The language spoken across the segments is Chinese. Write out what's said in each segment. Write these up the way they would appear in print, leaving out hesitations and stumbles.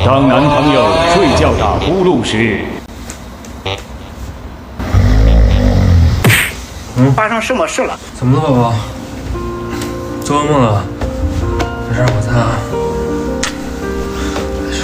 当男朋友睡觉打呼噜时，发生什么事了？怎么了，宝宝？做噩梦了？没事，我在啊。没事。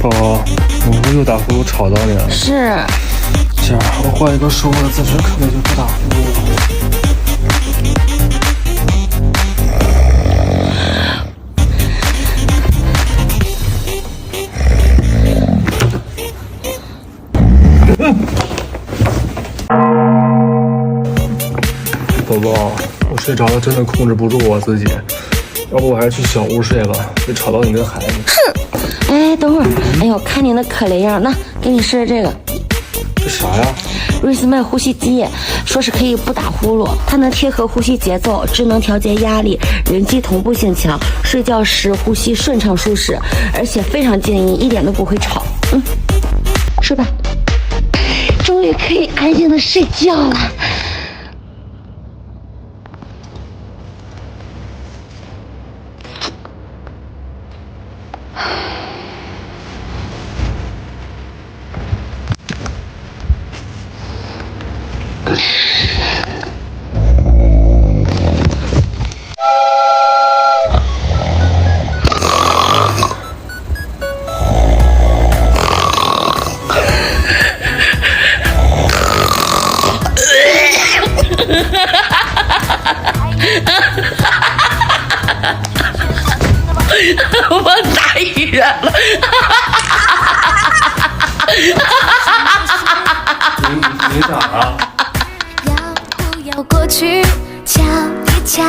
宝宝，我不会又打呼噜吵到你了？是，姐儿，我换一个舒服的姿势，可能就不打呼噜了。宝宝，我睡着了，真的控制不住我自己，要不我还是去小屋睡吧，别吵到你跟孩子。哎，等会儿，哎呦，看你那可怜样，那给你试试这个。这啥呀？瑞斯麦呼吸机，说是可以不打呼噜，它能贴合呼吸节奏，智能调节压力，人机同步性强，睡觉时呼吸顺畅舒适，而且非常静音，一点都不会吵。睡吧，终于可以安静的睡觉了。我打晕了。你咋了？要不要过去瞧一瞧？